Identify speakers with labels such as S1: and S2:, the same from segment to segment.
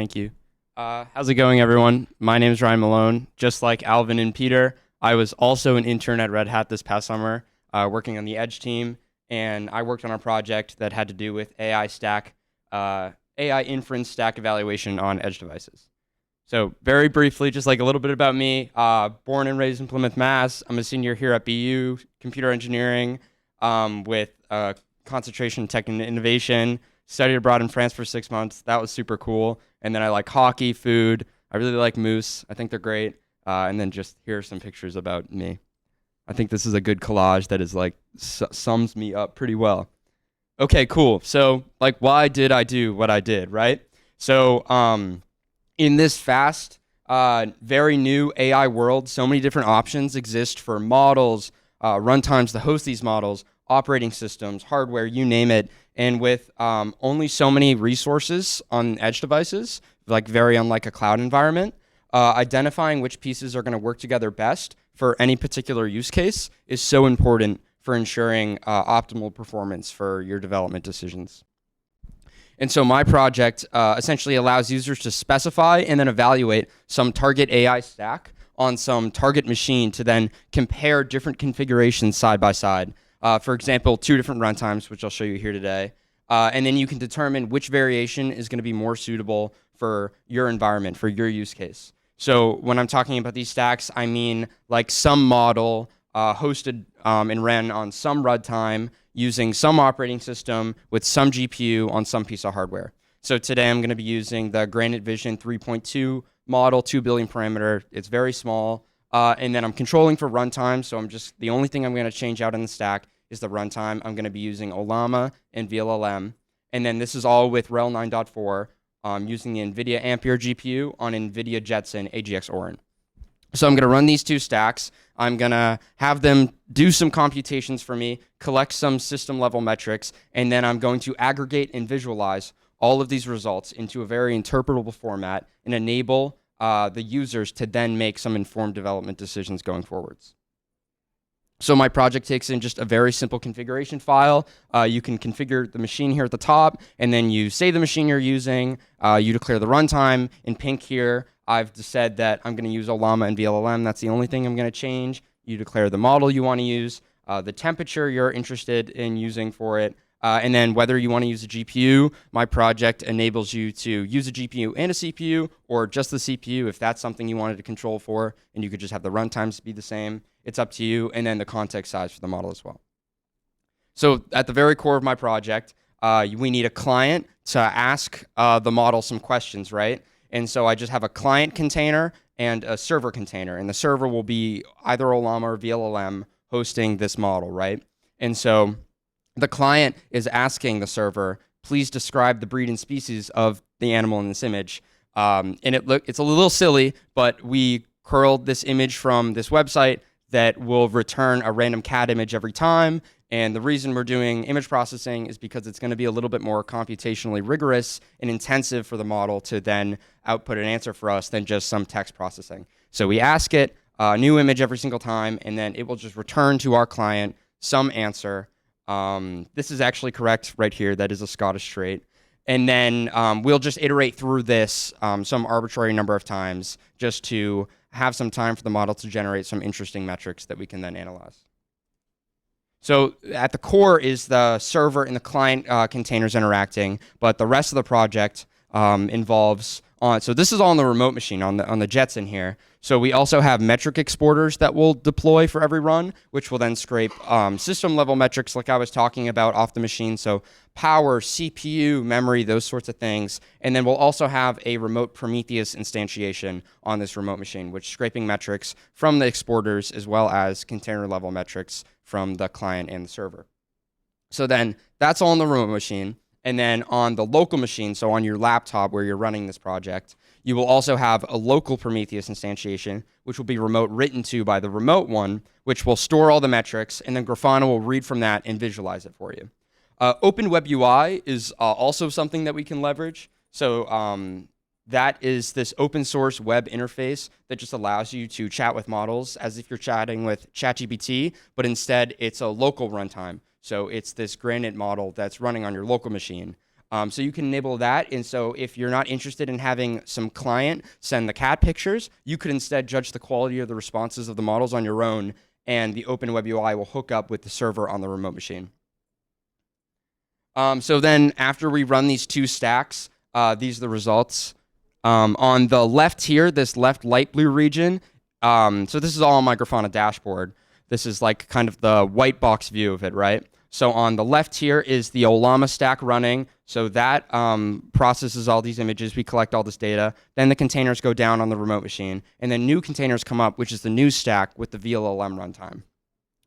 S1: Thank you. How's it going, everyone? My name is Ryan Malone. Just like Alvin and Peter, I was also an intern at Red Hat this past summer, working on the Edge team, and I worked on a project that had to do with AI inference stack evaluation on edge devices. So very briefly, just like a little bit about me, born and raised in Plymouth, Mass. I'm a senior here at BU, computer engineering, with concentration in tech and innovation. Studied abroad in France for 6 months. That was super cool. And then I like hockey, food. I really like moose. I think they're great. And then just here are some pictures about me. I think this is a good collage that is like sums me up pretty well. Okay, cool. So like, why did I do what I did, right? So in this fast, very new AI world, so many different options exist for models, runtimes to host these models, operating systems, hardware, you name it. And with only so many resources on edge devices, like very unlike a cloud environment, identifying which pieces are going to work together best for any particular use case is so important for ensuring optimal performance for your development decisions. And so my project essentially allows users to specify and then evaluate some target AI stack on some target machine to then compare different configurations side by side. For example, 2 different runtimes, which I'll show you here today. And then you can determine which variation is going to be more suitable for your environment, for your use case. So when I'm talking about these stacks, I mean like some model hosted and ran on some runtime using some operating system with some GPU on some piece of hardware. So today I'm going to be using the Granite Vision 3.2 model, 2 billion parameter. It's very small. And then I'm controlling for runtime. So the only thing I'm going to change out in the stack is the runtime. I'm going to be using Ollama and VLLM. And then this is all with RHEL 9.4 using the NVIDIA Ampere GPU on NVIDIA Jetson AGX Orin. So I'm going to run these 2 stacks. I'm going to have them do some computations for me, collect some system level metrics, and then I'm going to aggregate and visualize all of these results into a very interpretable format and enable the users to then make some informed development decisions going forwards. So my project takes in just a very simple configuration file. You can configure the machine here at the top, and then you say the machine you're using. You declare the runtime. In pink here, I've said that I'm going to use Ollama and VLLM. That's the only thing I'm going to change. You declare the model you want to use, the temperature you're interested in using for it, and then whether you want to use a GPU. My project enables you to use a GPU and a CPU, or just the CPU if that's something you wanted to control for, and you could just have the runtimes be the same. It's up to you, and then the context size for the model as well. So at the very core of my project, we need a client to ask the model some questions, right? And so I just have a client container and a server container, and the server will be either Ollama or VLLM hosting this model, right? And so the client is asking the server, please describe the breed and species of the animal in this image. And it's a little silly, but we curled this image from this website that will return a random cat image every time. And the reason we're doing image processing is because it's going to be a little bit more computationally rigorous and intensive for the model to then output an answer for us than just some text processing. So we ask it a new image every single time, and then it will just return to our client some answer. This is actually correct right here. That is a Scottish trait. And then we'll just iterate through this some arbitrary number of times just to have some time for the model to generate some interesting metrics that we can then analyze. So at the core is the server and the client containers interacting, but the rest of the project involves so this is all on the remote machine on the Jetson here. So we also have metric exporters that we'll deploy for every run, which will then scrape system level metrics like I was talking about off the machine. So power, CPU, memory, those sorts of things. And then we'll also have a remote Prometheus instantiation on this remote machine, which scraping metrics from the exporters as well as container level metrics from the client and the server. So then that's all on the remote machine. And then on the local machine, so on your laptop where you're running this project, you will also have a local Prometheus instantiation, which will be remote written to by the remote one, which will store all the metrics, and then Grafana will read from that and visualize it for you. Open Web UI is also something that we can leverage. So that is this open source web interface that just allows you to chat with models as if you're chatting with ChatGPT, but instead it's a local runtime. So it's this Granite model that's running on your local machine. So you can enable that. And so if you're not interested in having some client send the cat pictures, you could instead judge the quality of the responses of the models on your own, and the Open Web UI will hook up with the server on the remote machine. So then after we run these two stacks, these are the results. On the left here, this left light blue region, so this is all on my Grafana dashboard. This is like kind of the white box view of it, right? So on the left here is the Olama stack running. So that processes all these images. We collect all this data. Then the containers go down on the remote machine. And then new containers come up, which is the new stack with the VLLM runtime.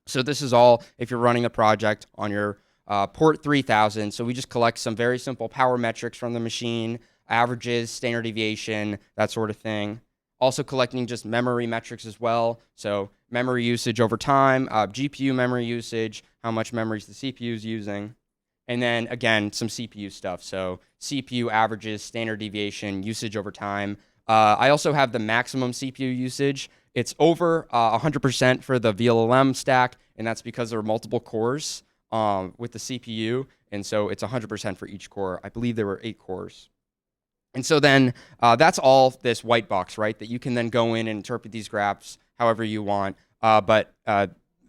S1: So this is all if you're running a project on your port 3000. So we just collect some very simple power metrics from the machine, averages, standard deviation, that sort of thing. Also collecting just memory metrics as well. So memory usage over time, GPU memory usage, how much memory is the CPU is using. And then again, some CPU stuff. So CPU averages, standard deviation, usage over time. I also have the maximum CPU usage. It's over 100% for the VLLM stack, and that's because there are multiple cores with the CPU. And so it's 100% for each core. I believe there were 8 cores. And so then that's all this white box, right? That you can then go in and interpret these graphs however you want. But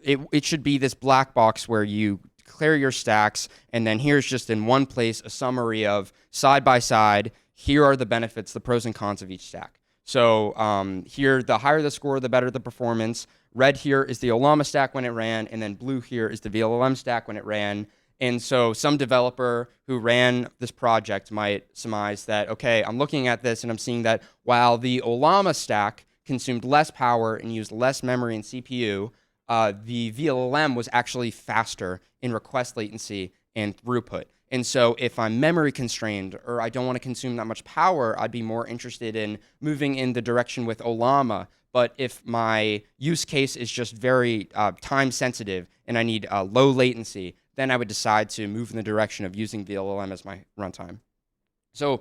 S1: it should be this black box where you declare your stacks, and then here's just in one place a summary of side by side. Here are the benefits, the pros and cons of each stack. So here, the higher the score, the better the performance. Red here is the Olama stack when it ran, and then blue here is the VLLM stack when it ran. And so some developer who ran this project might surmise that, okay, I'm looking at this and I'm seeing that while the Olama stack consumed less power and used less memory and CPU, the VLLM was actually faster in request latency and throughput. And so if I'm memory constrained or I don't want to consume that much power, I'd be more interested in moving in the direction with Olama. But if my use case is just very time sensitive and I need low latency, then I would decide to move in the direction of using VLLM as my runtime. So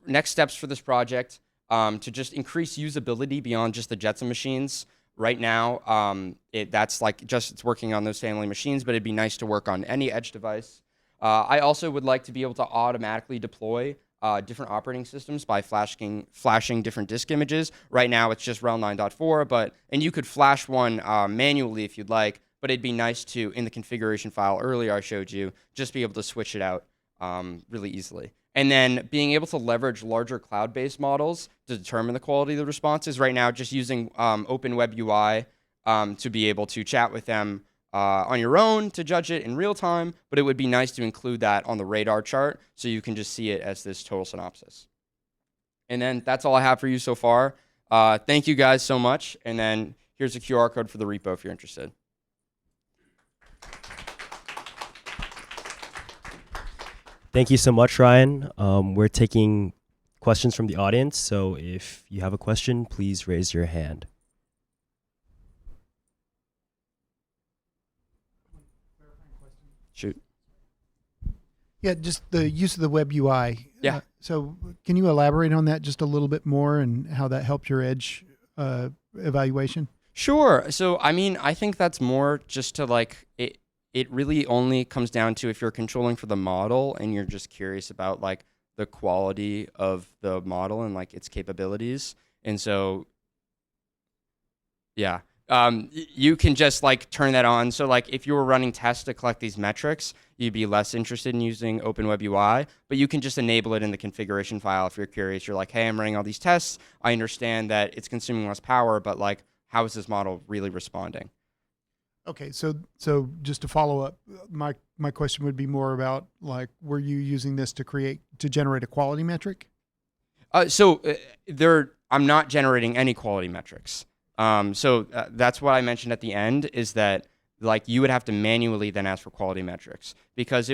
S1: next steps for this project, to just increase usability beyond just the Jetson machines. Right now, that's like just it's working on those family machines, but it'd be nice to work on any edge device. I also would like to be able to automatically deploy different operating systems by flashing different disk images. Right now, it's just RHEL 9.4, and you could flash one manually if you'd like, but it'd be nice to, in the configuration file earlier I showed you, just be able to switch it out really easily. And then being able to leverage larger cloud-based models to determine the quality of the responses. Right now, just using Open Web UI to be able to chat with them on your own to judge it in real time, but it would be nice to include that on the radar chart so you can just see it as this total synopsis. And then that's all I have for you so far. Thank you guys so much. And then here's a QR code for the repo if you're interested.
S2: Thank you so much, Ryan. We're taking questions from the audience, so if you have a question, please raise your hand.
S1: Shoot.
S3: Yeah, just the use of the web UI.
S1: Yeah.
S3: So can you elaborate on that just a little bit more and how that helped your edge evaluation?
S1: Sure. So, I mean, I think that's more just to like, it really only comes down to if you're controlling for the model and you're just curious about like the quality of the model and like its capabilities. And so, yeah, you can just like turn that on. So like if you were running tests to collect these metrics, you'd be less interested in using Open Web UI, but you can just enable it in the configuration file if you're curious. You're like, hey, I'm running all these tests. I understand that it's consuming less power, but like, how is this model really responding?
S3: Okay, so just to follow up, my question would be more about like, were you using this to generate a quality metric? I'm not generating any quality metrics. That's what I mentioned at the end is that like you would have to manually then ask for quality metrics because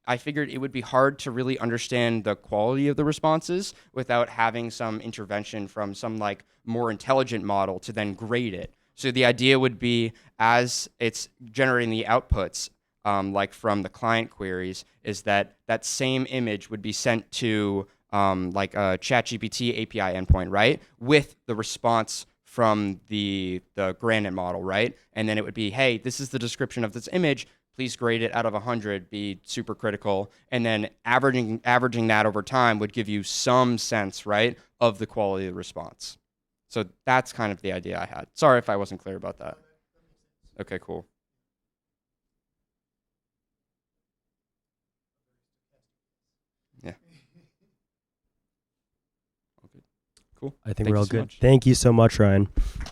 S3: I figured it would be hard to really understand the quality of the responses without having some intervention from some like more intelligent model to then grade it. So the idea would be as it's generating the outputs, like from the client queries, is that that same image would be sent to like a ChatGPT API endpoint, right? With the response from the Granite model, right? And then it would be, hey, this is the description of this image. please grade it out of 100, be super critical, and then averaging that over time would give you some sense, right, of the quality of the response. So that's kind of the idea I had. Sorry if I wasn't clear about that. Okay, cool. Yeah. Okay. Cool.
S2: I think
S3: Thank
S2: we're
S3: you
S2: all
S3: so
S2: good.
S3: much.
S2: Thank you so much, Ryan.